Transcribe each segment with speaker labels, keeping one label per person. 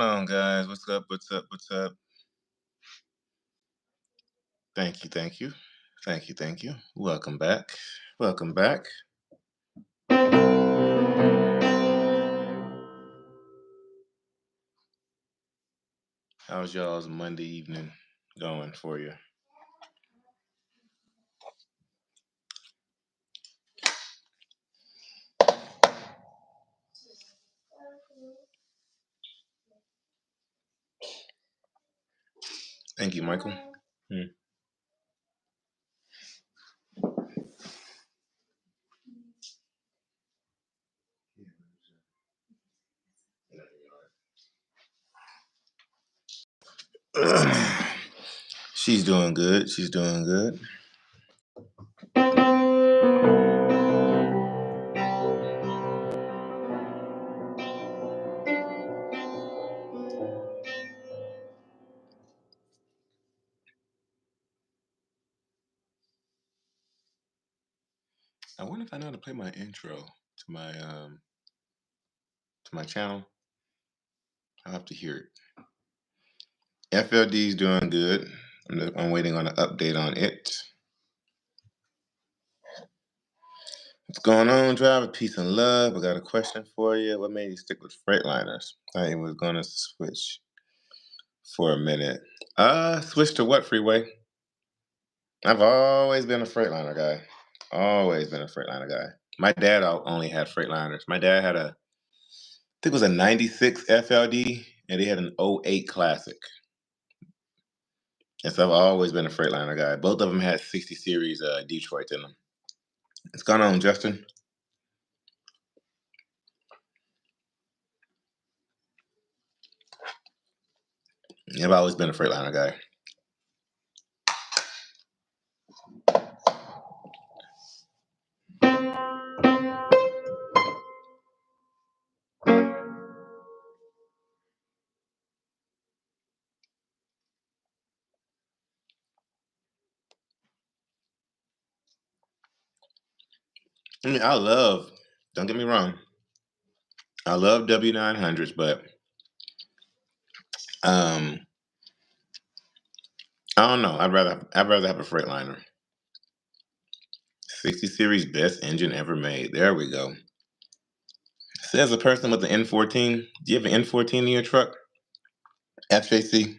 Speaker 1: going on, guys? What's up? What's up? What's up? Thank you, thank you. Thank you, thank you. Welcome back. Welcome back. How's y'all's Monday evening going for you? Thank you, Michael. She's doing good. She's doing good. I wonder if I know how to play my intro to my channel. I'll have to hear it. FLD is doing good. I'm waiting on an update on it. What's going on, driver? Peace and love. I got a question for you. What made you stick with Freightliners? I was gonna switch for a minute. Switch to what, Freeway? I've always been a Freightliner guy. Always been a Freightliner guy. My dad only had Freightliners. My dad had I think it was a 96 FLD, and they had an 08 Classic. And so I've always been a Freightliner guy. Both of them had 60 series Detroit in them. What's going on, Justin? Yeah, I've always been a Freightliner guy. I mean, don't get me wrong, I love W900s, but I don't know. I'd rather have a Freightliner. 60 series best engine ever made. There we go. Says a person with an N14. Do you have an N14 in your truck? FJC?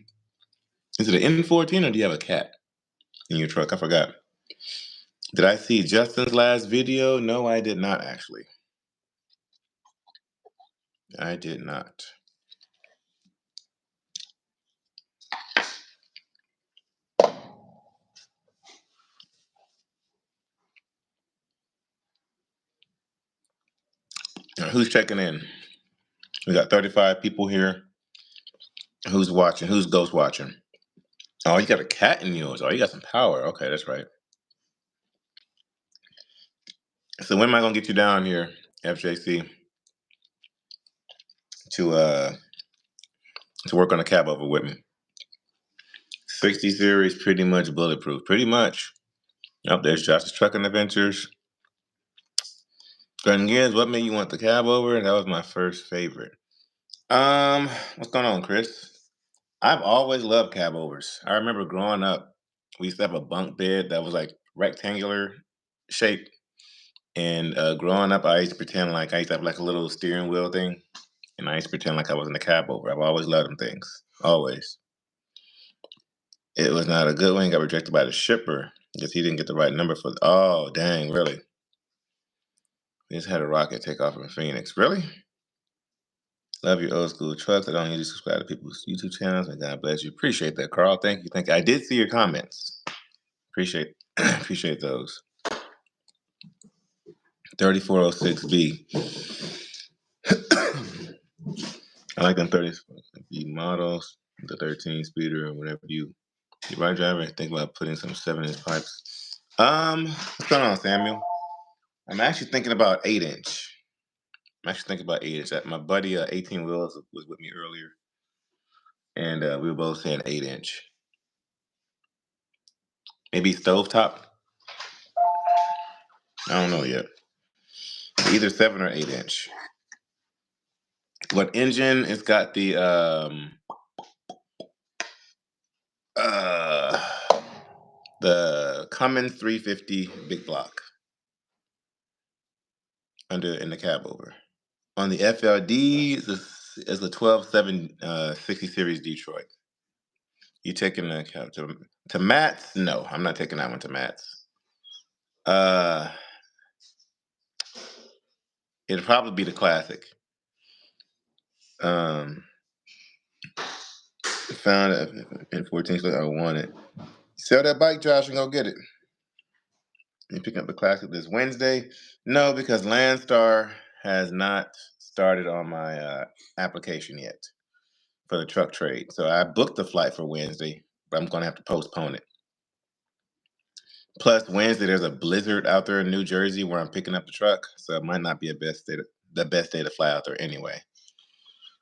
Speaker 1: Is it an N14 or do you have a cat in your truck? I forgot. Did I see Justin's last video? No, I did not actually. I did not. Who's checking in? We got 35 people here. Who's watching? Who's ghost watching? Oh, you got a cat in yours. Oh, you got some power. Okay, that's right. So when am I gonna get you down here, FJC, to work on a Cabover with me? 60 series, pretty much bulletproof. Pretty much. Yep, there's Josh's Trucking Adventures. Granted, years, what made you want the Cabover? That was my first favorite. What's going on, Chris? I've always loved Cabovers. I remember growing up, we used to have a bunk bed that was like rectangular shape. And growing up, I used to pretend like I used to have like a little steering wheel thing. And I used to pretend like I was in the Cabover. I've always loved them things. Always. It was not a good one. Got rejected by the shipper because he didn't get the right number for. Oh, dang, really? We just had a rocket take off from Phoenix. Really? Love your old school trucks. I don't usually subscribe to people's YouTube channels. And God bless you. Appreciate that, Carl. Thank you. Thank you. I did see your comments. Appreciate those. 3406B. I like them 30B models, the 13 speeder, or whatever you ride driver. Think about putting some 7-inch pipes. What's going on, Samuel? I'm actually thinking about 8-inch. My buddy, 18 Wheels, was with me earlier, and we were both saying 8-inch. Maybe stovetop. I don't know yet. Either 7 or 8-inch. What engine? It's got uh the Cummins 350 big block in the cab over. On the FLD, it's a 12.7 60 series Detroit. You taking the cab to Matt's? No, I'm not taking that one to Matt's. It'd probably be the classic. Found it in 14, so I want it. Sell that bike, Josh, and go get it. You picking up the classic this Wednesday? No, because Landstar has not started on my application yet for the truck trade. So I booked the flight for Wednesday, but I'm going to have to postpone it. Plus, Wednesday there's a blizzard out there in New Jersey where I'm picking up the truck, so it might not be the best day to fly out there anyway.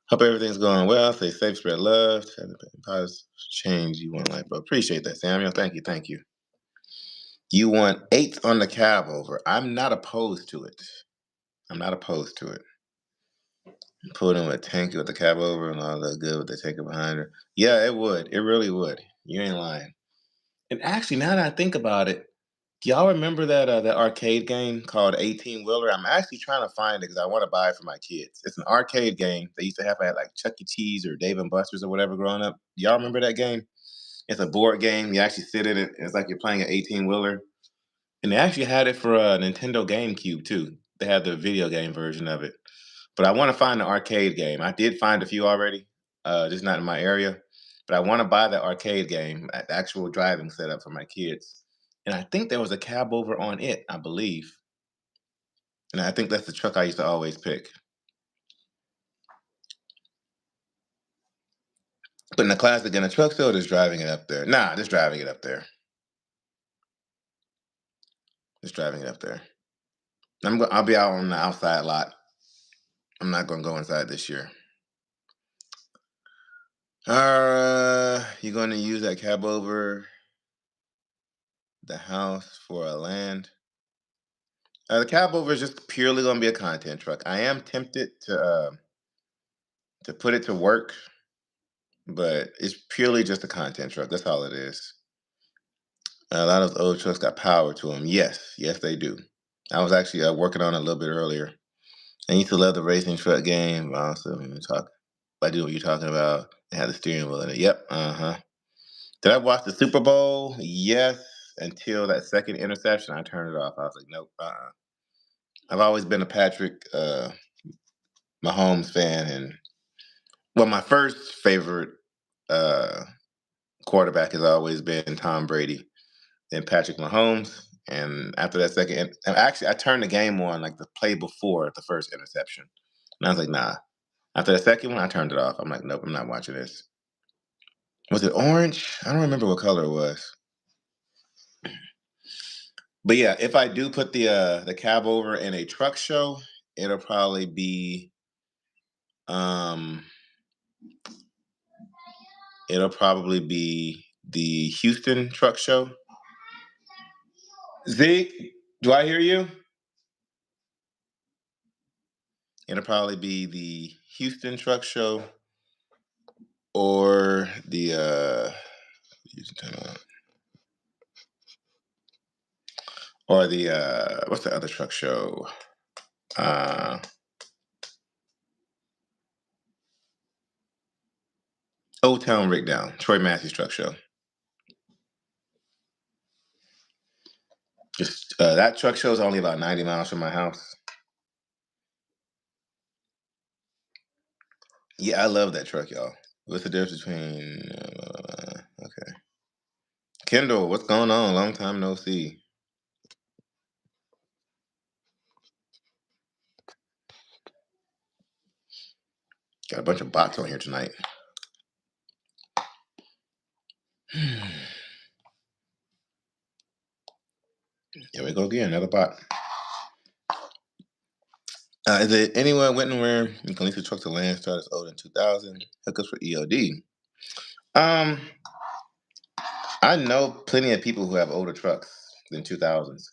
Speaker 1: Hope everything's going well. Stay safe, spread love. Positive change you want life, bro. Appreciate that, Samuel. Thank you, thank you. You want 8 on the cab over. I'm not opposed to it. I'm not opposed to it. Put in with tanky with the cab over and all that good with the tanker behind her. Yeah, it would. It really would. You ain't lying. And actually, now that I think about it, do y'all remember that arcade game called 18 Wheeler? I'm actually trying to find it because I want to buy it for my kids. It's an arcade game they used to have at like Chuck E. Cheese or Dave and Buster's or whatever growing up. Y'all remember that game? It's a board game. You actually sit in it. It's like you're playing an 18 Wheeler. And they actually had it for a Nintendo GameCube too. They had the video game version of it. But I want to find the arcade game. I did find a few already, just not in my area. But I want to buy the arcade game, the actual driving setup for my kids. And I think there was a cab over on it, I believe. And I think that's the truck I used to always pick. But in the classic in the truck still just driving it up there. Nah, just driving it up there. Just driving it up there. I'll be out on the outside lot. I'm not gonna go inside this year. You're gonna use that cab over the house for a land. The cab over is just purely gonna be a content truck. I am tempted to put it to work, but it's purely just a content truck. That's all it is. A lot of those old trucks got power to them. Yes, yes, they do. I was actually working on it a little bit earlier. I used to love the racing truck game. Also, I do what you're talking about. It had the steering wheel in it. Yep. Did I watch the Super Bowl? Yes. Until that second interception, I turned it off. I was like, nope. I've always been a Patrick Mahomes fan, and well, my first favorite quarterback has always been Tom Brady, then Patrick Mahomes, and after that second, actually, I turned the game on like the play before the first interception, and I was like, nah. After the second one, I turned it off. I'm like, nope, I'm not watching this. Was it orange? I don't remember what color it was. But yeah, if I do put the cab over in a truck show, it'll probably be um the Houston truck show. Zeke, do I hear you? It'll probably be the Houston truck show or the what's the other truck show? Old Town Rickdown, Troy Massey's truck show. Just that truck show is only about 90 miles from my house. Yeah, I love that truck, y'all. What's the difference between? Okay, Kendall, what's going on? Long time no see. Got a bunch of bots on here tonight. Here we go again, another bot. Is it anyone went where you can lease a truck to Landstar that's older than 2000? Hookups for EOD. I know plenty of people who have older trucks than 2000s.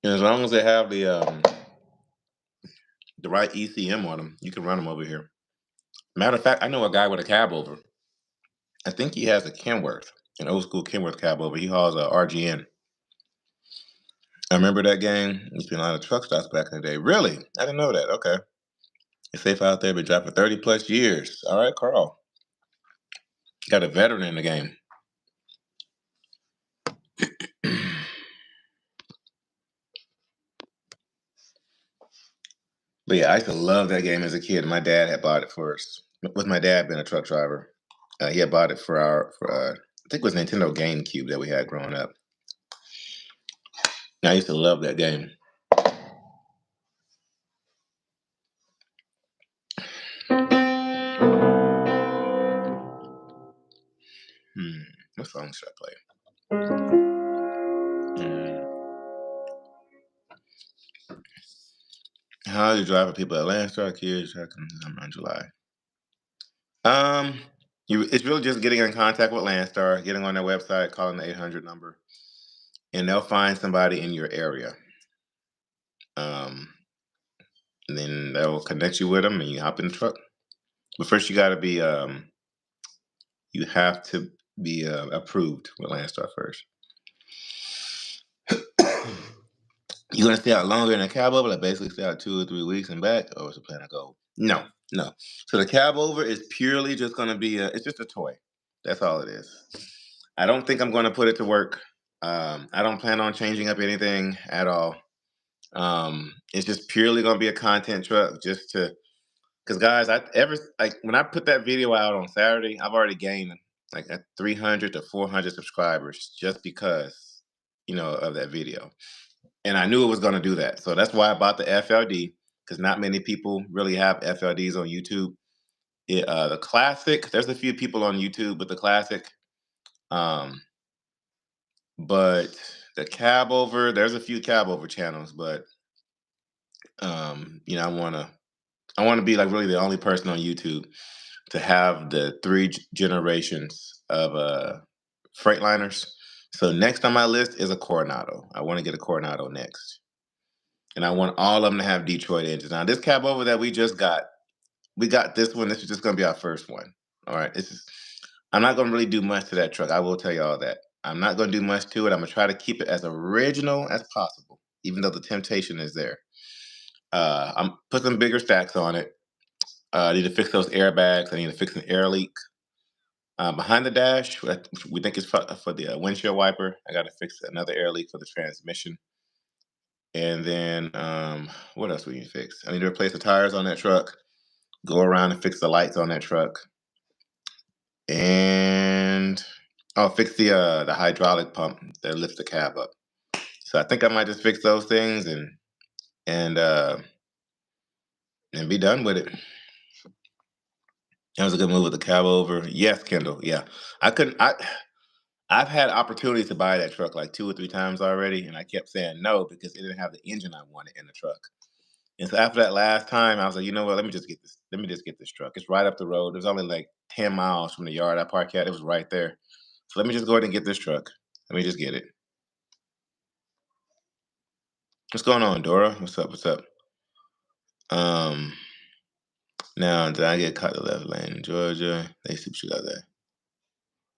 Speaker 1: And as long as they have the right ECM on them, you can run them over here. Matter of fact, I know a guy with a cab over. I think he has a Kenworth, an old school Kenworth cab over. He hauls a RGN. I remember that game. Used to be a lot of truck stops back in the day. Really? I didn't know that. Okay. It's safe out there. Been driving for 30 plus years. All right, Carl. Got a veteran in the game. But yeah, I used to love that game as a kid. My dad had bought it for us. With my dad being a truck driver, he had bought it for I think it was Nintendo GameCube that we had growing up. And I used to love that game. What song should I play? How do you drive for people at Landstar Kids on July? It's really just getting in contact with Landstar, getting on their website, calling the 800 number, and they'll find somebody in your area. And then they'll connect you with them, and you hop in the truck. But first, you have to be approved with Landstar first. You're gonna stay out longer in a cab over, like basically stay out 2 or 3 weeks and back, or is the plan to go? No. So the cab over is purely just gonna be it's just a toy. That's all it is. I don't think I'm gonna put it to work. I don't plan on changing up anything at all. It's just purely gonna be a content truck, just to, because guys, when I put that video out on Saturday, I've already gained like 300 to 400 subscribers just because of that video. And I knew it was going to do that. So that's why I bought the FLD, because not many people really have FLDs on YouTube. The classic, there's a few people on YouTube with the classic. But the cab over, there's a few cab over channels, but I want to be like really the only person on YouTube to have the three generations of Freightliners. So next on my list is a Coronado. I want to get a Coronado next. And I want all of them to have Detroit engines. Now, this cab over that we got this one. This is just going to be our first one. All right. I'm not going to really do much to that truck. I will tell you all that. I'm not going to do much to it. I'm going to try to keep it as original as possible, even though the temptation is there. I'm put some bigger stacks on it. I need to fix those airbags. I need to fix an air leak. Behind the dash, we think it's for the windshield wiper. I got to fix another air leak for the transmission. And then what else we need to fix? I need to replace the tires on that truck, go around and fix the lights on that truck. And I'll fix the hydraulic pump that lifts the cab up. So I think I might just fix those things and be done with it. That was a good move with the cab over. Yes, Kendall. Yeah. I've had opportunities to buy that truck like 2 or 3 times already, and I kept saying no because it didn't have the engine I wanted in the truck. And so after that last time, I was like, you know what? Let me just get this truck. It's right up the road. There's only like 10 miles from the yard I park at. It was right there. So let me just go ahead and get this truck. Let me just get it. What's going on, Dora? What's up? Now, did I get caught the left lane in Georgia? They see what you got there.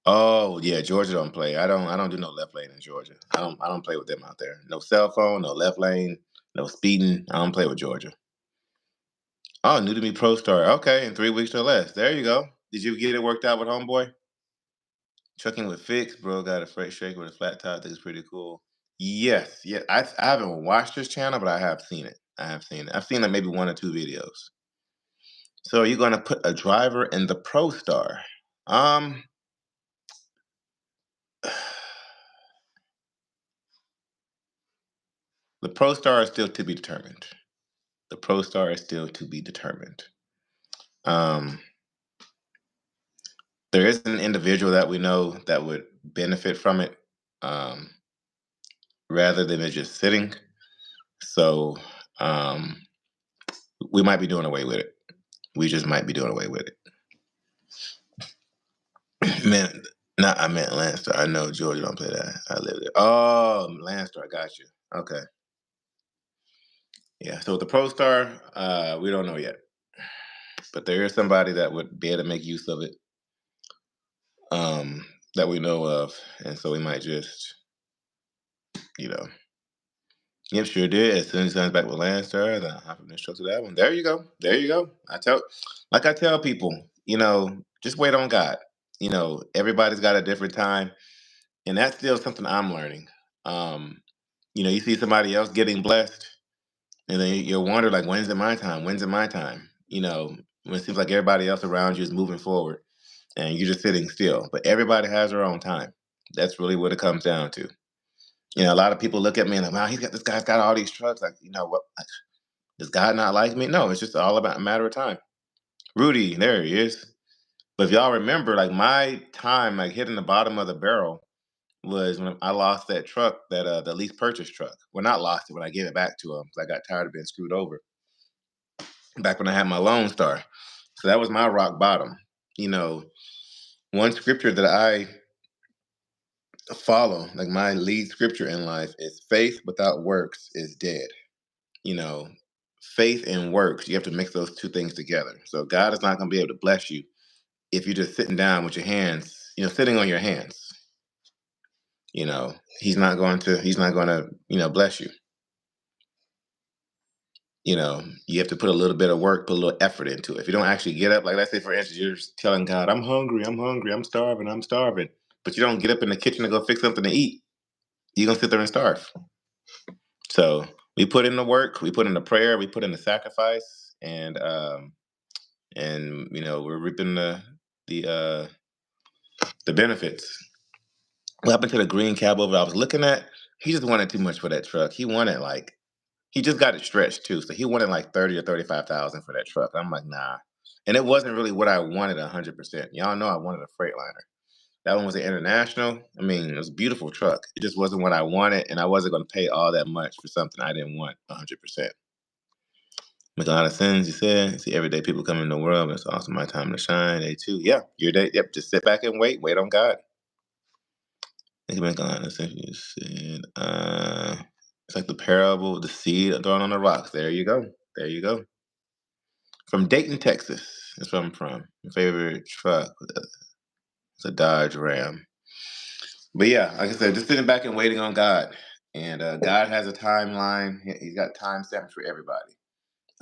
Speaker 1: Oh yeah, Georgia don't play. I don't do no left lane in Georgia. I don't play with them out there. No cell phone, no left lane, no speeding. I don't play with Georgia. Oh, new to me Pro Star. Okay, in 3 weeks or less. There you go. Did you get it worked out with homeboy? Trucking with Fix, bro. Got a freight shaker with a flat top. That's pretty cool. Yes, yeah. I haven't watched his channel, but I have seen it. I've seen like maybe 1 or 2 videos. So you're gonna put a driver in the Pro Star? The Pro Star is still to be determined. There is an individual that we know that would benefit from it, rather than it just sitting. So we might be doing away with it. We just might be doing away with it. Man, I meant Landstar. I know Georgia don't play that. I live there. Oh, Landstar, got you. Okay. Yeah. So with the Pro Star, we don't know yet, but there is somebody that would be able to make use of it, um, that we know of, and so we might just, you know, yep, sure did. As soon as he comes back with Landstar, then I'll have him instruct to that one. There you go. There you go. I tell people, just wait on God. Everybody's got a different time, and that's still something I'm learning. Um, you see somebody else getting blessed, and then you'll wonder, like, when's it my time? When's it my time? When it seems like everybody else around you is moving forward, and you're just sitting still. But everybody has their own time. That's really what it comes down to. A lot of people look at me and like, wow, this guy's got all these trucks. Like, what? Does God not like me? No, it's just all about a matter of time. Rudy, there he is. But if y'all remember, like my time, like hitting the bottom of the barrel was when I lost that truck, that the lease purchase truck. Well, not lost it, but I gave it back to him because I got tired of being screwed over. Back when I had my Lone Star, so that was my rock bottom. You know, One scripture that I follow, like my lead scripture in life, is faith without works is dead. you know, Faith and works, you have to mix those two things together. So God is not going to be able to bless you if you're just sitting down with your hands, sitting on your hands. He's not going to bless you. You have to put a little bit of work, put a little effort into it. If you don't actually get up, like let's say for instance, you're just telling God, I'm hungry, I'm starving, but you don't get up in the kitchen to go fix something to eat, you're going to sit there and starve. So we put in the work, we put in the prayer, we put in the sacrifice, and we're reaping the the benefits. What happened to the green Cabover I was looking at? He just wanted too much for that truck. He just got it stretched too, so he wanted like 30 or 35,000 for that truck. I'm like, nah, and it wasn't really what I wanted 100%. Y'all know I wanted a Freightliner. That one was an international. I mean, it was a beautiful truck. It just wasn't what I wanted, and I wasn't going to pay all that much for something I didn't want 100%. Make a lot of sense, you said. See, everyday people come in the world, but it's also my time to shine. Day too. Yeah, your day. Yep, just sit back and wait. Wait on God. They can make a lot of sense. You said, it's like the parable of the seed thrown on the rocks. There you go. There you go. From Dayton, Texas. That's where I'm from. My favorite truck. It's a Dodge Ram. But yeah, like I said, just sitting back and waiting on God. And God has a timeline. He's got time stamps for everybody.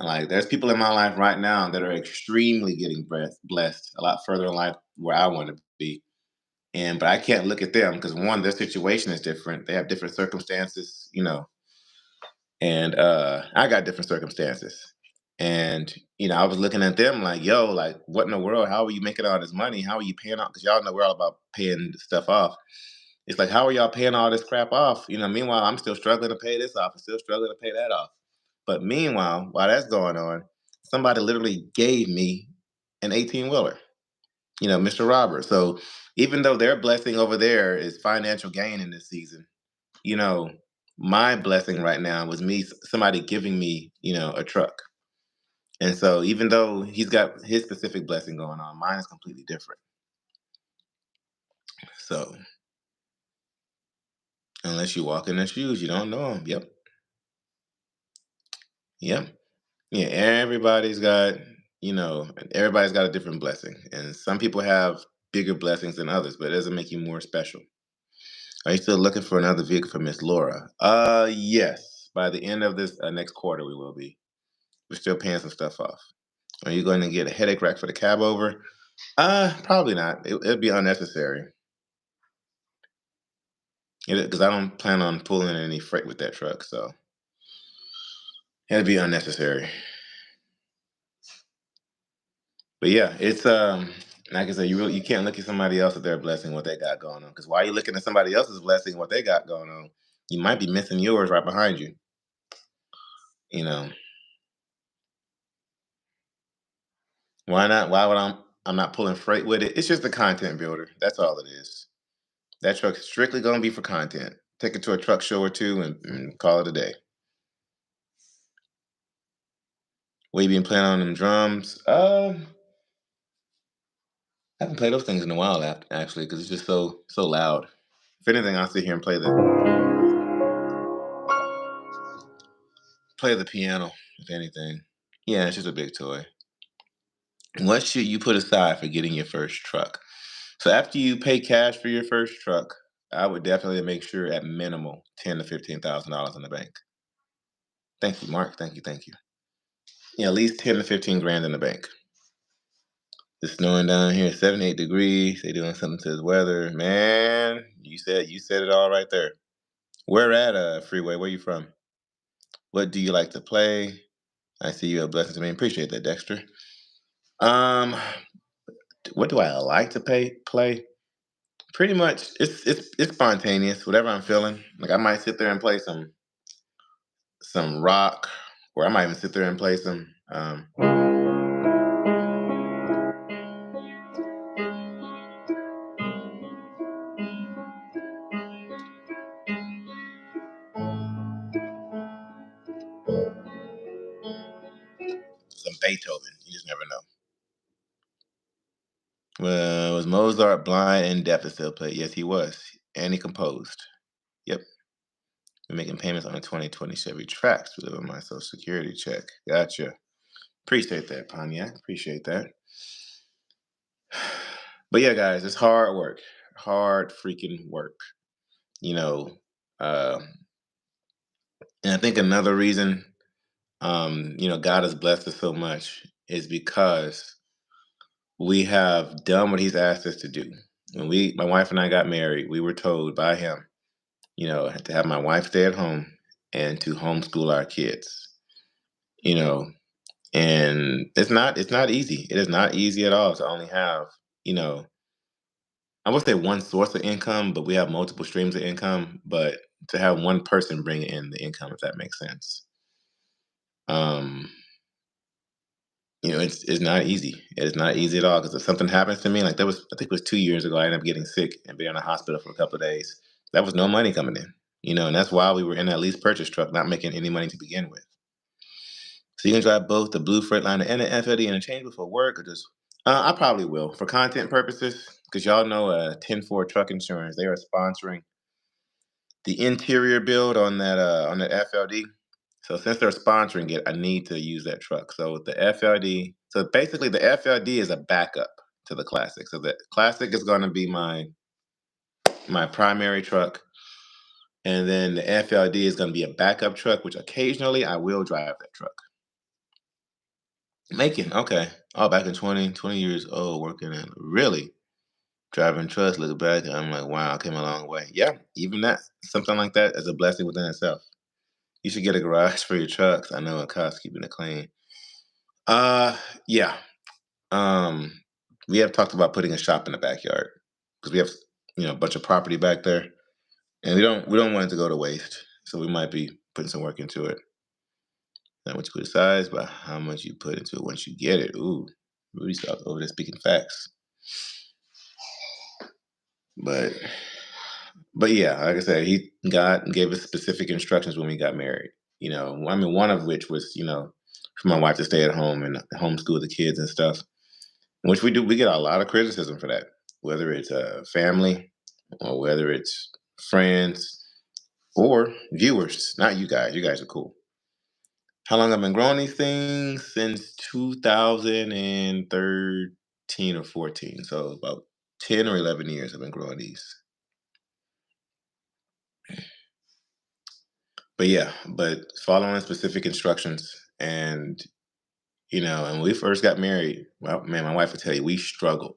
Speaker 1: Like, there's people in my life right now that are extremely getting blessed a lot further in life where I want to be. But I can't look at them because one, their situation is different. They have different circumstances, and I got different circumstances. And I was looking at them like, yo, like, what in the world? How are you making all this money? How are you paying off? Because y'all know we're all about paying stuff off. It's like, how are y'all paying all this crap off? Meanwhile, I'm still struggling to pay this off. I'm still struggling to pay that off. But meanwhile, while that's going on, somebody literally gave me an 18 wheeler, Mr. Robert. So even though their blessing over there is financial gain in this season, you know, my blessing right now was somebody giving me, a truck. And so even though he's got his specific blessing going on, mine is completely different. So unless you walk in their shoes, you don't know them. Yep. Yep. Yeah, everybody's got a different blessing. And some people have bigger blessings than others, but it doesn't make you more special. Are you still looking for another vehicle for Miss Laura? Yes. By the end of this next quarter, we will be. We're still paying some stuff off. Are you going to get a headache rack for the cab over? Probably not. It'd be unnecessary. Because I don't plan on pulling any freight with that truck, so it'd be unnecessary. But yeah, it's like I said, you can't look at somebody else at their blessing, what they got going on. Because while you're looking at somebody else's blessing, what they got going on, you might be missing yours right behind you. You know, why not? Why would I'm not pulling freight with it? It's just a content builder. That's all it is. That truck's strictly gonna be for content. Take it to a truck show or two and call it a day. What you been playing on them drums? I haven't played those things in a while, actually, because it's just so loud. If anything, I'll sit here and play play the piano, if anything. Yeah, it's just a big toy. What should you put aside for getting your first truck? So after you pay cash for your first truck, I would definitely make sure at minimal $10,000 to $15,000 in the bank. Thank you, Mark. Thank you, thank you. Yeah, at least 10 to 15 grand in the bank. It's snowing down here, 78 degrees. They doing something to the weather. Man, you said it all right there. Where at Freeway? Where you from? What do you like to play? I see you a blessing to me. Appreciate that, Dexter. Um, what do I like to play? Pretty much, it's spontaneous. Whatever I'm feeling. Like I might sit there and play some rock, or I might even sit there and play some Beethoven. You just never know. Well, was Mozart blind and deaf to still play? Yes, he was, and he composed. Yep, we're making payments on a 2020 Chevy Trax. We live on my Social Security check. Gotcha. Appreciate that, Pontiac. Appreciate that. But yeah, guys, it's hard work. Hard freaking work. You know, uh, and I think another reason, God has blessed us so much is because we have done what He's asked us to do. When my wife and I got married, we were told by Him, to have my wife stay at home and to homeschool our kids. You know, and it's not easy. It is not easy at all to only have, you know, I would say one source of income, but we have multiple streams of income. But to have one person bring in the income, if that makes sense, um, it's not easy. It is not easy at all because if something happens to me, like there was, I think it was 2 years ago, I ended up getting sick and being in the hospital for a couple of days. That was no money coming in, and that's why we were in that lease purchase truck, not making any money to begin with. So you can drive both the blue Freightliner and the FLD interchangeable for work, or just I probably will for content purposes because y'all know 10-4 Truck Insurance. They are sponsoring the interior build on that FLD. So since they're sponsoring it, I need to use that truck. So the FLD, so basically the FLD is a backup to the Classic. So the Classic is going to be my primary truck, and then the FLD is going to be a backup truck, which occasionally I will drive that truck. Making okay. Oh, back in 20 years old, working in really driving trucks. Look back, and I'm like, wow, I came a long way. Yeah, even that something like that is a blessing within itself. You should get a garage for your trucks. I know it costs keeping it clean. Uh, yeah. Um, we have talked about putting a shop in the backyard because we have a bunch of property back there, and we don't want it to go to waste. So we might be putting some work into it. Not what you put aside, but how much you put into it once you get it. Ooh, Rudy's over there speaking facts. But yeah, like I said, God gave us specific instructions when we got married. I mean, one of which was for my wife to stay at home and homeschool the kids and stuff, which we do. We get a lot of criticism for that, whether it's family or whether it's friends or viewers. Not you guys. You guys are cool. How long I've been growing these things? Since 2013 or 14. So about 10 or 11 years I've been growing these. But yeah, following specific instructions, and when we first got married, well, man, my wife would tell you we struggled.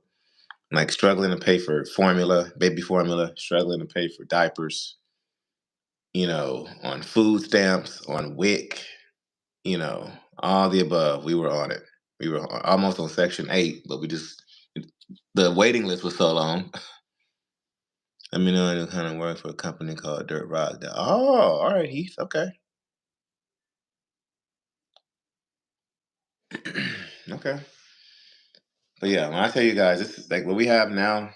Speaker 1: Like struggling to pay for formula, baby formula, struggling to pay for diapers, on food stamps, on WIC, all the above. We were on it. We were almost on Section 8, but the waiting list was so long. Let me know I do kind of work for a company called Dirt Rock. Oh, all right, Heath. Okay. Okay. But yeah, when I tell you guys, this is like what we have now.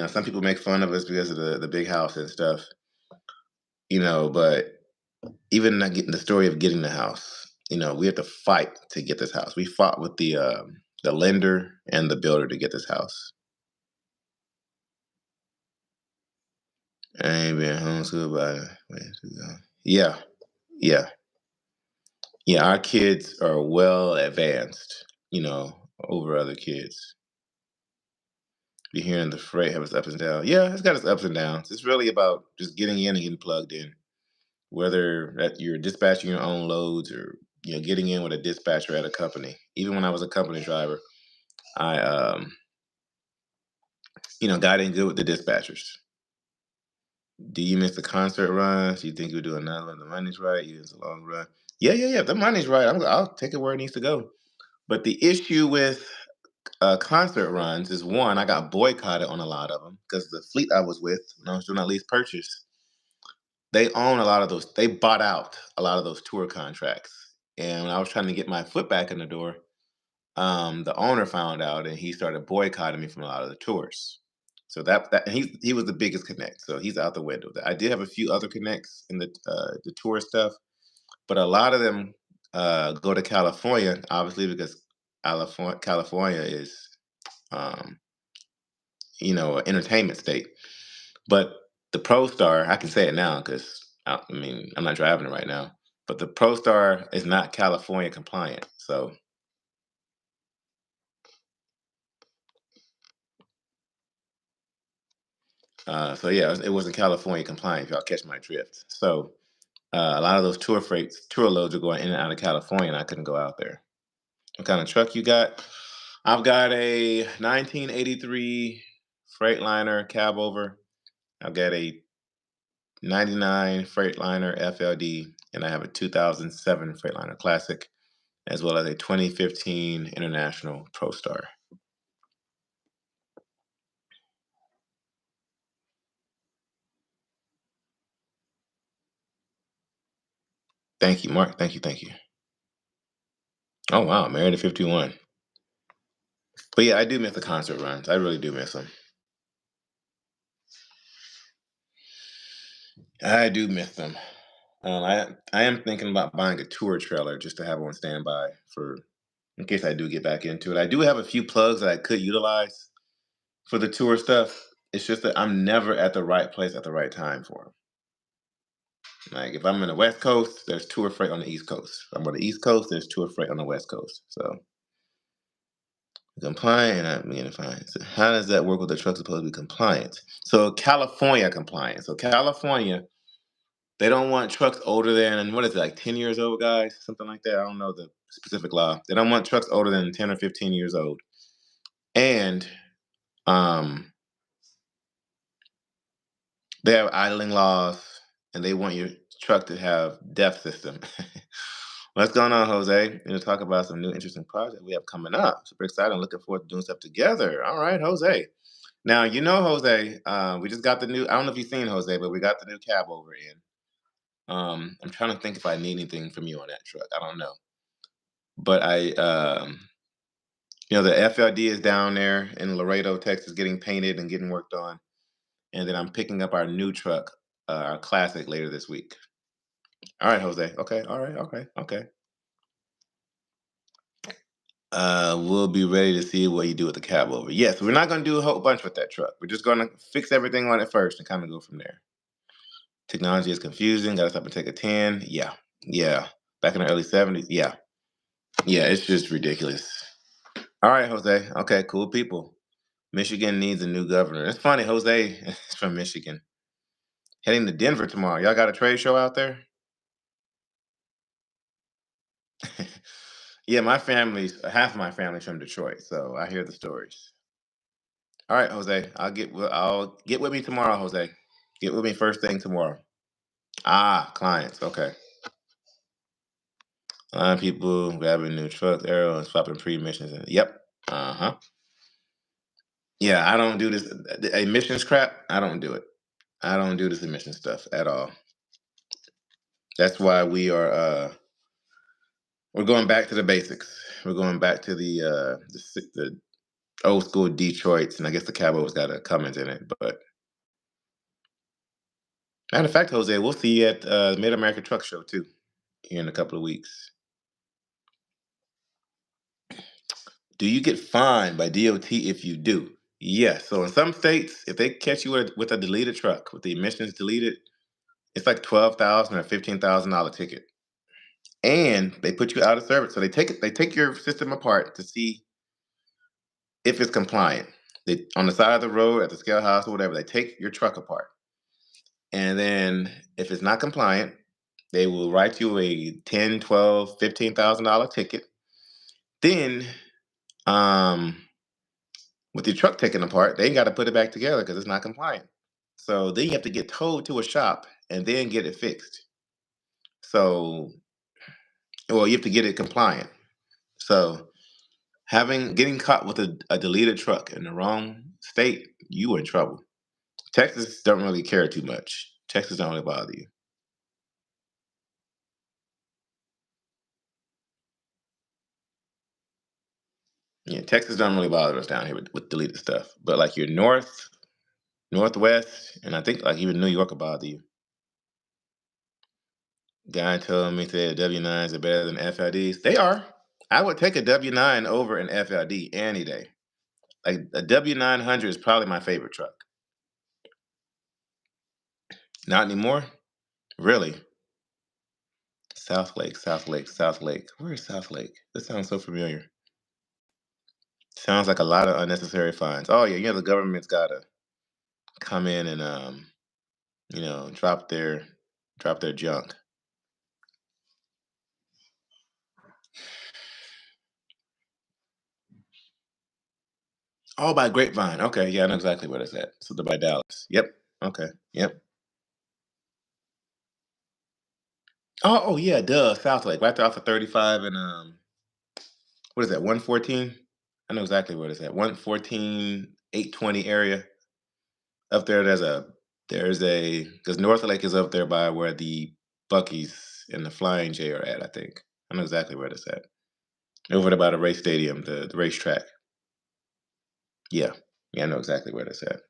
Speaker 1: Some people make fun of us because of the big house and stuff. But even not getting the story of getting the house, we have to fight to get this house. We fought with the lender and the builder to get this house. I ain't been homeschooled by the way to go. Yeah, yeah. Yeah, our kids are well advanced, over other kids. Be hearing the freight have its ups and downs. Yeah, it's got its ups and downs. It's really about just getting in and getting plugged in, whether that you're dispatching your own loads or getting in with a dispatcher at a company. Even when I was a company driver, I got in good with the dispatchers. Do you miss the concert runs? Do you think you'll do another one? The money's right. You miss a long run. Yeah, yeah, yeah. The money's right. I'll take it where it needs to go. But the issue with concert runs is one, I got boycotted on a lot of them because the fleet I was with when I was doing that lease purchase, they own a lot of those. They bought out a lot of those tour contracts. And when I was trying to get my foot back in the door, the owner found out and he started boycotting me from a lot of the tours. So that he was the biggest connect. So he's out the window. I did have a few other connects in the tour stuff, but a lot of them go to California, obviously because California is um, an entertainment state. But the Pro Star, I can say it now because I mean I'm not driving it right now. But the Pro Star is not California compliant. So yeah, it wasn't California compliant. If y'all catch my drift. So a lot of those tour loads are going in and out of California, and I couldn't go out there. What kind of truck you got? I've got a 1983 Freightliner Cabover. I've got a 99 Freightliner FLD, and I have a 2007 Freightliner Classic, as well as a 2015 International Pro Star. Thank you, Mark. Thank you. Thank you. Oh, wow. Married at 51. But yeah, I do miss the concert runs. I really do miss them. I do miss them. I am thinking about buying a tour trailer just to have on standby for in case I do get back into it. I do have a few plugs that I could utilize for the tour stuff. It's just that I'm never at the right place at the right time for them. Like if I'm in the West Coast, there's tour freight on the East Coast. If I'm on the East Coast, there's tour freight on the West Coast. So compliant and not being defined. So how does that work with the truck supposed to be compliant? So California compliant. So California, they don't want trucks older than what is it, like 10 years old, guys? Something like that. I don't know the specific law. They don't want trucks older than 10 or 15 years old. And um they have idling laws and they want your truck to have DEF system. What's going on, Jose? We're going to talk about some new interesting projects we have coming up. Super excited. I'm looking forward to doing stuff together. All right, Jose. Now, Jose, we just got the new, I don't know if you've seen Jose, but we got the new cab over in. I'm trying to think if I need anything from you on that truck. I don't know. But the FLD is down there in Laredo, Texas, getting painted and getting worked on. And then I'm picking up our new truck, our classic, later this week. All right, Jose. Okay. All right. Okay. Okay. We'll be ready to see what you do with the cab over. Yes, we're not going to do a whole bunch with that truck. We're just going to fix everything on it first and kind of go from there. Technology is confusing. Got to stop and take a 10. Yeah. Yeah. Back in the early 70s. Yeah. Yeah. It's just ridiculous. All right, Jose. Okay. Cool people. Michigan needs a new governor. It's funny. Jose is from Michigan. Heading to Denver tomorrow. Y'all got a trade show out there? Yeah, half of my family's from Detroit, so I hear the stories. All right, Jose. I'll get with me tomorrow, Jose. Get with me first thing tomorrow. Ah, clients. Okay. A lot of people grabbing new trucks, arrow, and swapping pre-missions. Yep. Uh-huh. Yeah, I don't do this emissions crap. I don't do it. I don't do this emission stuff at all. That's why we're going back to the basics. We're going back to the old school Detroits, and I guess the Cabo's got a Cummins in it. But matter of fact, Jose, we'll see you at Mid America Truck Show too here in a couple of weeks. Do you get fined by DOT if you do? Yes. So in some states, if they catch you with a deleted truck, with the emissions deleted, it's like $12,000 or $15,000 ticket. and they put you out of service. So they take your system apart to see if it's compliant. They on the side of the road at the scale house or whatever, they take your truck apart. And then if it's not compliant, they will write you a 10, 12, $15,000 ticket. Then with your truck taken apart, they got to put it back together because it's not compliant. So then you have to get towed to a shop and then get it fixed. So, well, you have to get it compliant. So getting caught with a deleted truck in the wrong state, you in trouble. Texas don't really care too much. Texas don't really bother you. Yeah, Texas don't really bother us down here with deleted stuff. But like your northwest, and I think like even New York will bother you. Guy told me that W9s are better than FLDs. They are. I would take a W9 over an FLD any day. Like a W900 is probably my favorite truck. Not anymore? Really? South Lake, South Lake, South Lake. Where is South Lake? This sounds so familiar. Sounds like a lot of unnecessary fines. Oh yeah, the government's gotta come in and drop their junk. Oh, by Grapevine. Okay, yeah, I know exactly where that's at. So they're by Dallas. Yep. Okay. Yep. Oh yeah, duh. South Lake, right there off of 35 and what is that? 114. I know exactly where it's at. 114, 820 area. Up there, there's a because North Lake is up there by where the Buckies and the Flying J are at. I think I know exactly where it's at. Over there by the race stadium, the racetrack. Yeah, yeah, I know exactly where that's at.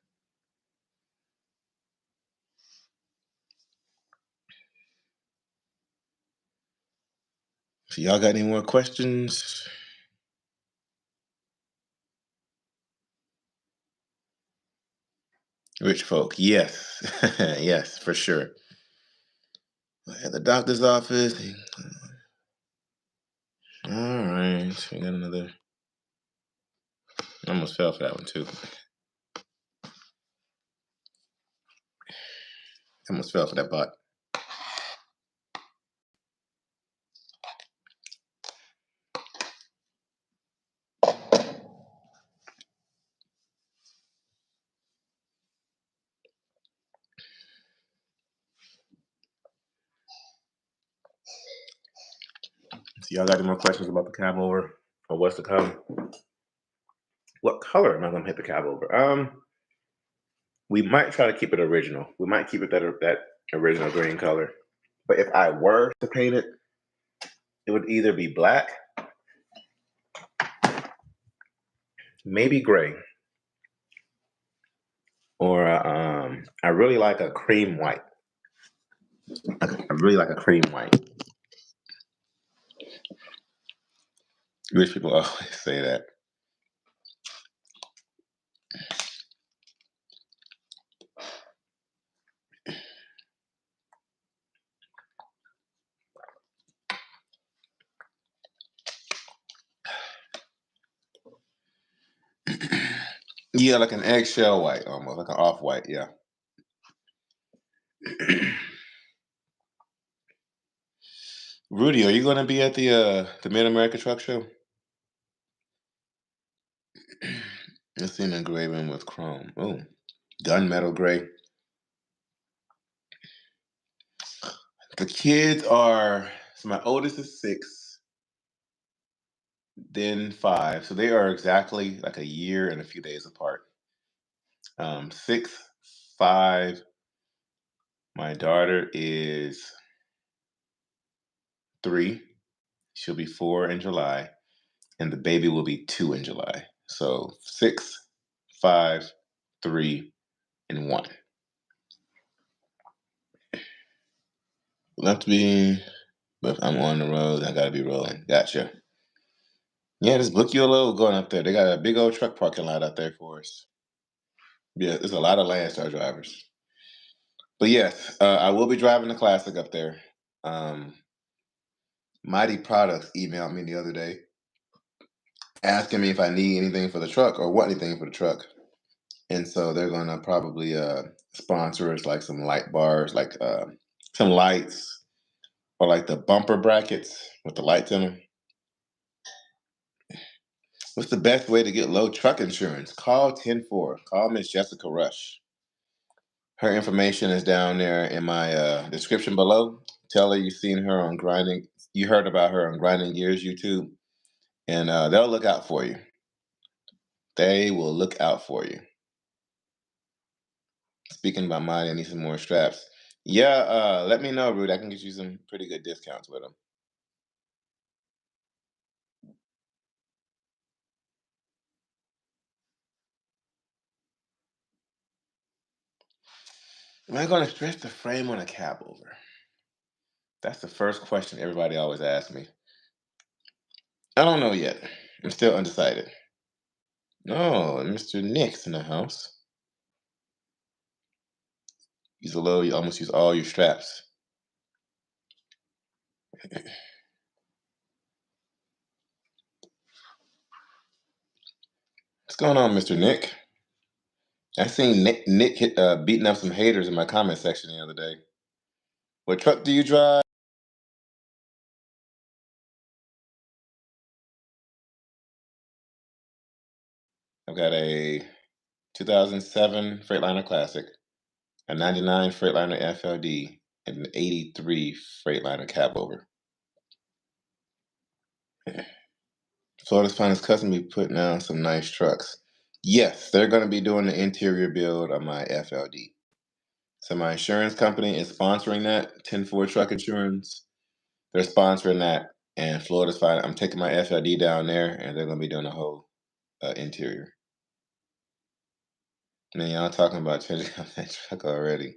Speaker 1: So y'all got any more questions? Rich folk, yes, yes, for sure. At the doctor's office. All right, we got another. I almost fell for that one too. I almost fell for that bot. So y'all got any more questions about the Cabover or what's to come? What color am I gonna hit the Cabover? We might try to keep it original. We might keep it that original green color. But if I were to paint it, it would either be black, maybe gray, or I really like a cream white. I really like a cream white. Rich people always say that. Yeah, like an eggshell white, almost like an off white. Yeah. Rudy, are you going to be at the Mid America Truck Show? It's in engraving with chrome. Oh, gunmetal gray. The kids are so my oldest is 6, then 5. So they are exactly like a year and a few days apart. 6, 5. My daughter is 3. She'll be 4 in July, and the baby will be 2 in July. So 6, 5, 3, and 1. Left to be, but if I'm on the road, I gotta be rolling. Gotcha. Yeah, just book you a load going up there. They got a big old truck parking lot out there for us. Yeah, there's a lot of Landstar drivers. But yes, I will be driving the Classic up there. Um, MyTee Products emailed me the other day asking me if I need anything for the truck or want anything for the truck. And so they're gonna probably sponsor us like some light bars, like some lights or like the bumper brackets with the lights in them. What's the best way to get low truck insurance? Call 104. Call Miss Jessica Rush. Her information is down there in my description below. Tell her you've seen her on Grinding. You heard about her on Grinding Gears YouTube, and they'll look out for you. They will look out for you. Speaking about mine, I need some more straps. Yeah, let me know, Rude. I can get you some pretty good discounts with them. Am I going to stretch the frame on a cab over? That's the first question everybody always asks me. I don't know yet. I'm still undecided. No, Mr. Nick's in the house. Use a low, you almost use all your straps. What's going on, Mr. Nick? I seen Nick beating up some haters in my comment section the other day. What truck do you drive? I've got a 2007 Freightliner Classic, a 99 Freightliner FLD, and an 83 Freightliner Cabover. Florida's Finest Custom be putting out some nice trucks. Yes, they're going to be doing the interior build on my FLD. So my insurance company is sponsoring that, 10-4 Truck Insurance. They're sponsoring that, and Florida's Finest. I'm taking my FLD down there, and they're going to be doing the whole interior. Man, y'all talking about changing out that truck already.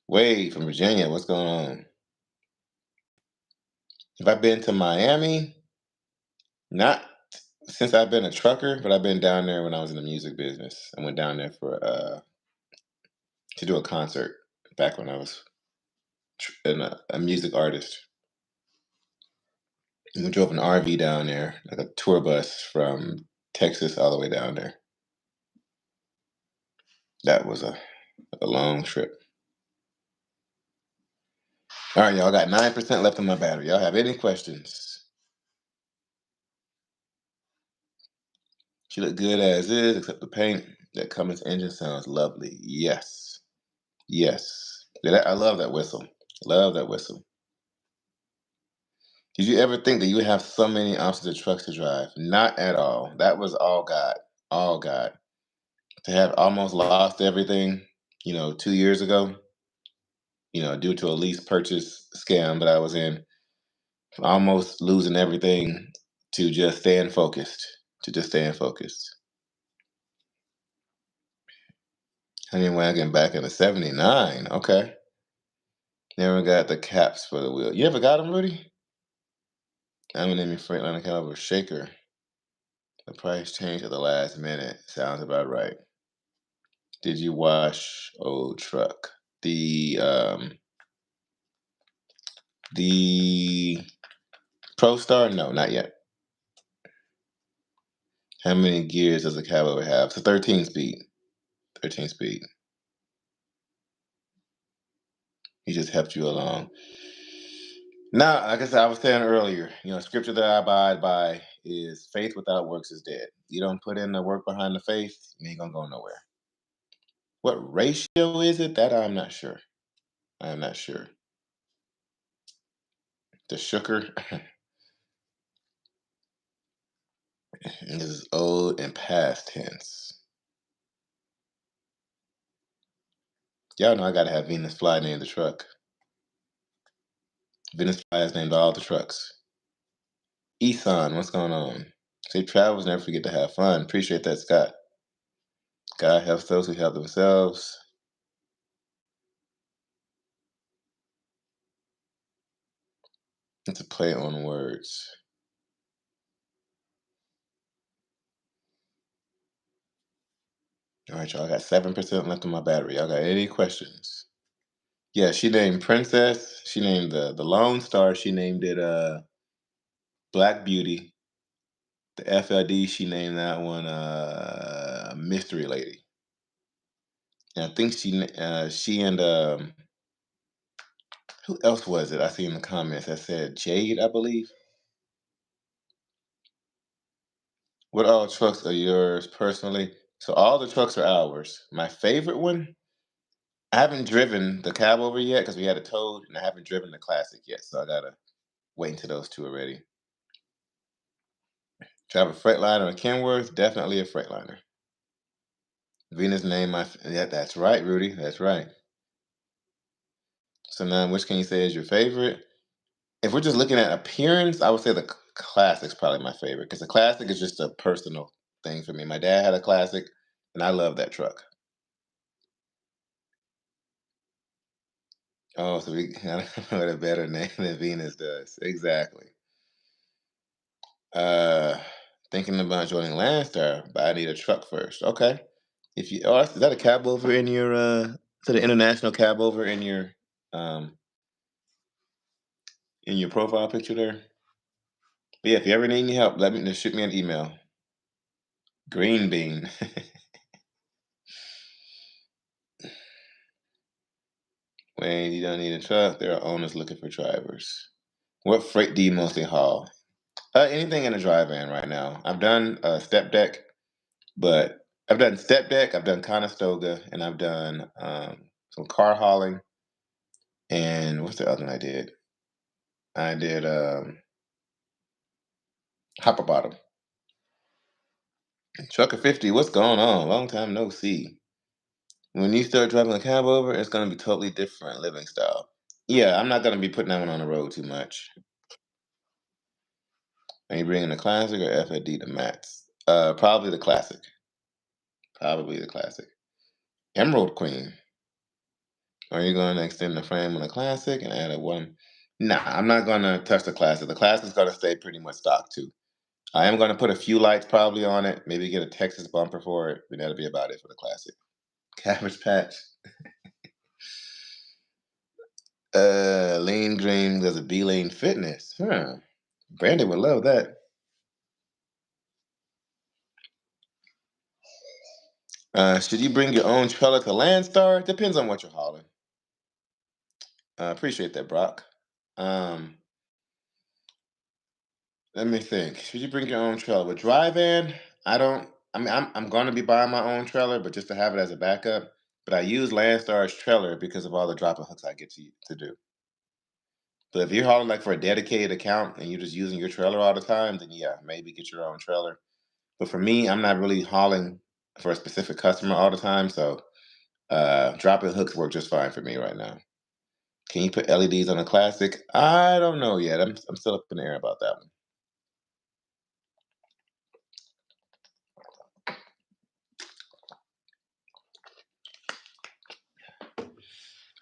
Speaker 1: Wade from Virginia, what's going on? Have I been to Miami? Not since I've been a trucker, but I've been down there when I was in the music business. I went down there for to do a concert back when I was a music artist. And we drove an RV down there, like a tour bus from Texas all the way down there. That was a long trip. All right, y'all got 9% left on my battery. Y'all have any questions? She looked good as is, except the paint. That Cummins engine sounds lovely. Yes. Yes. I love that whistle. Love that whistle. Did you ever think that you would have so many options of trucks to drive? Not at all. That was all God. All God. To have almost lost everything, 2 years ago, due to a lease purchase scam that I was in, almost losing everything to just staying focused. Honey wagon back in the 79. Okay. Never got the caps for the wheel. You ever got them, Rudy? I'm gonna name your Freightliner Cabover Shaker. The price changed at the last minute. Sounds about right. Did you wash old truck? The Pro Star? No, not yet. How many gears does a Cabover have? It's a 13 speed. 13 speed. He just helped you along. Now, like I said, I was saying earlier, scripture that I abide by is faith without works is dead. You don't put in the work behind the faith, you ain't gonna go nowhere. What ratio is it? That I'm not sure. I am not sure. The sugar is old and past tense. Y'all know I gotta have Venus Fly name the truck. Venus Fly has named all the trucks. Eson, what's going on? Safe travels, never forget to have fun. Appreciate that, Scott. God helps those who help themselves. It's a play on words. All right, y'all. I got 7% left on my battery. Y'all got any questions? Yeah, she named Princess. She named the Lone Star. She named it Black Beauty. The FLD, she named that one Mystery Lady. And I think she and who else was it? I see in the comments that said Jade, I believe. What all trucks are yours personally? So all the trucks are ours. My favorite one, I haven't driven the cab over yet because we had it towed, and I haven't driven the classic yet. So I gotta wait until those two are ready. Travel Freightliner or Kenworth, definitely a Freightliner. Venus name yeah, that's right, Rudy. That's right. So now, which can you say is your favorite? If we're just looking at appearance, I would say the classic's probably my favorite because the classic is just a personal thing for me. My dad had a classic, and I love that truck. Oh, so we got a better name than Venus does. Exactly. Uh, Thinking about joining Landstar, but I need a truck first. Okay. If you, is that a cab over in your? Is that an international cab over um, in your profile picture there? But yeah, if you ever need any help, let me just shoot me an email. Green bean. When you don't need a truck, there are owners looking for drivers. What freight do you mostly haul? Anything in a dry van right now. I've done step deck, but I've done step deck, I've done Conestoga, and I've done some car hauling. And what's the other one I did? I did hopper bottom. Trucker 50, what's going on? Long time no see. When you start driving a cab over, it's going to be totally different living style. Yeah, I'm not going to be putting that one on the road too much. Are you bringing the classic or FAD to max? Probably the classic. Probably the classic. Emerald Queen. Are you going to extend the frame on the classic and add a one? Nah, I'm not going to touch the classic. The classic's going to stay pretty much stock too. I am going to put a few lights probably on it. Maybe get a Texas bumper for it. But that'll be about it for the classic. Cabbage Patch. Lean Green does a B Lane Fitness. Huh. Brandon would love that. Should you bring your own trailer to Landstar? Depends on what you're hauling. Appreciate that, Brock. Um, Let me think. Should you bring your own trailer? With dry van, I don't. I mean, I'm going to be buying my own trailer, but just to have it as a backup. But I use Landstar's trailer because of all the drop and hooks I get to do. But if you're hauling like for a dedicated account and you're just using your trailer all the time, then yeah, maybe get your own trailer. But for me, I'm not really hauling for a specific customer all the time, so dropping hooks work just fine for me right now. Can you put LEDs on a classic? I don't know yet. I'm still up in the air about that one.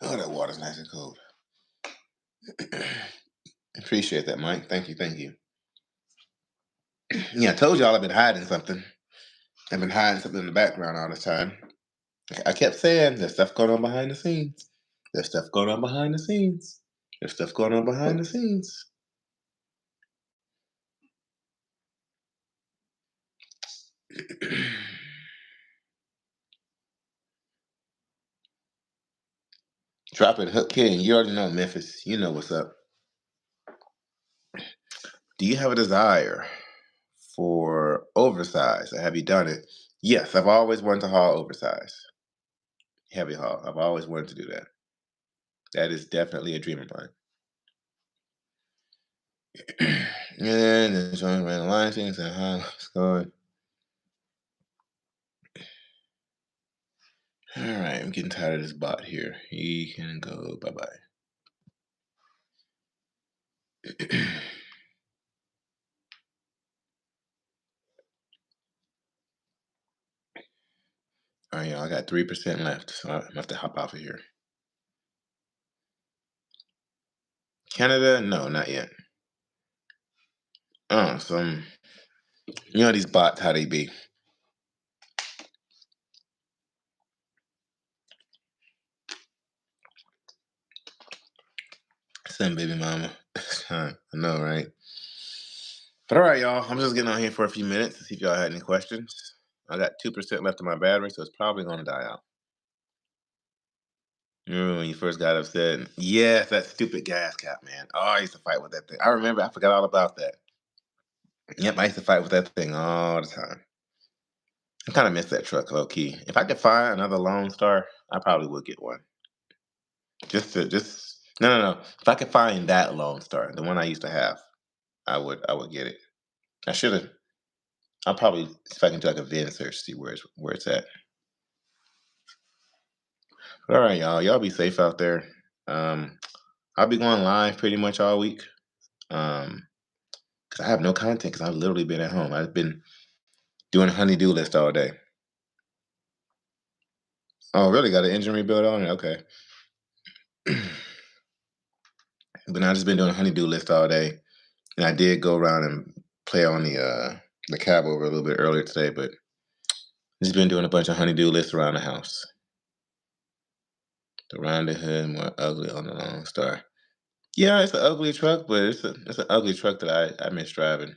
Speaker 1: Oh, that water's nice and cold. Appreciate that, Mike. Thank you, thank you. Yeah, I told y'all I've been hiding something. I've been hiding something in the background all this time. I kept saying there's stuff going on behind the scenes. There's stuff going on behind the scenes. There's stuff going on behind the scenes. Dropping Hook King. You already know Memphis. You know what's up. Do you have a desire for oversize, or have you done it? Yes, I've always wanted to haul oversize, heavy haul. I've always wanted to do that. That is definitely a dream of mine. And then showing random line things and how it's going. All right, I'm getting tired of this bot here. He can go bye bye. All right, y'all. I got 3% left, so I'm gonna have to hop off of here. Canada? No, not yet. Oh, some. You know these bots, how they be. Send baby mama. I know, right? But all right, y'all. I'm just getting on here for a few minutes to see if y'all had any questions. I got 2% left of my battery, so it's probably going to die out. Remember when you first got upset? Yes, that stupid gas cap, man. Oh, I used to fight with that thing. I remember. I forgot all about that. Yep, I used to fight with that thing all the time. I kind of miss that truck, low key. If I could find another Lone Star, I probably would get one. Just no. If I could find that Lone Star, the one I used to have, I would get it. I should have. I'll probably see if I can do like a VIN search, see where it's at. But all right, y'all. Y'all be safe out there. Um, I'll be going live pretty much all week. Because I have no content because I've literally been at home. I've been doing a honey-do list all day. Oh, really? Got an engine rebuild on it? Okay. But I've just been doing a honey-do list all day. And I did go around and play on the cab over a little bit earlier today, but just been doing a bunch of honey-do lists around the house. Around the hood, more ugly on the Lone Star. Yeah, it's an ugly truck, but it's an ugly truck that I miss driving.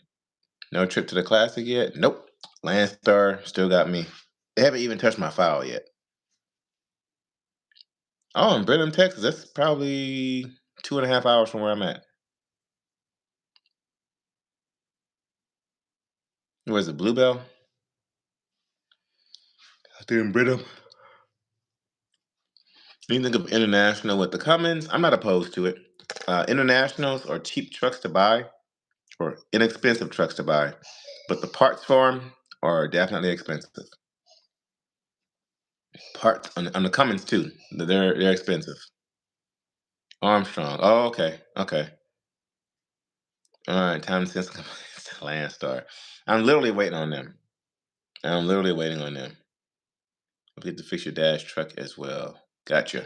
Speaker 1: No trip to the classic yet? Nope. Landstar still got me. They haven't even touched my file yet. Oh, in Brenham, Texas. That's probably 2.5 hours from where I'm at. Where's it, Bluebell? Out there in Brenham. When you think of international with the Cummins, I'm not opposed to it. Internationals are cheap trucks to buy or inexpensive trucks to buy, but the parts for them are definitely expensive. Parts on the Cummins too. They're expensive. Armstrong. Oh, okay. Okay. All right. Time since Landstar. I'm literally waiting on them. I'm literally waiting on them. I'll get to fix your dash truck as well. Gotcha.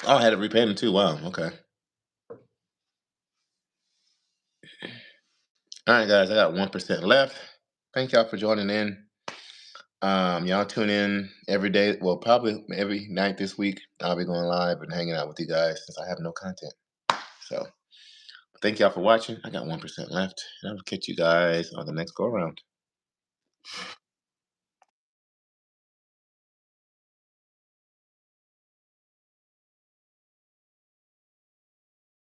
Speaker 1: Oh, I had it repainted too. Wow. Okay. All right, guys. I got 1% left. Thank y'all for joining in. Y'all tune in every day. Well, probably every night this week. I'll be going live and hanging out with you guys since I have no content. So thank y'all for watching. I got 1% left. And I'll catch you guys on the next go around.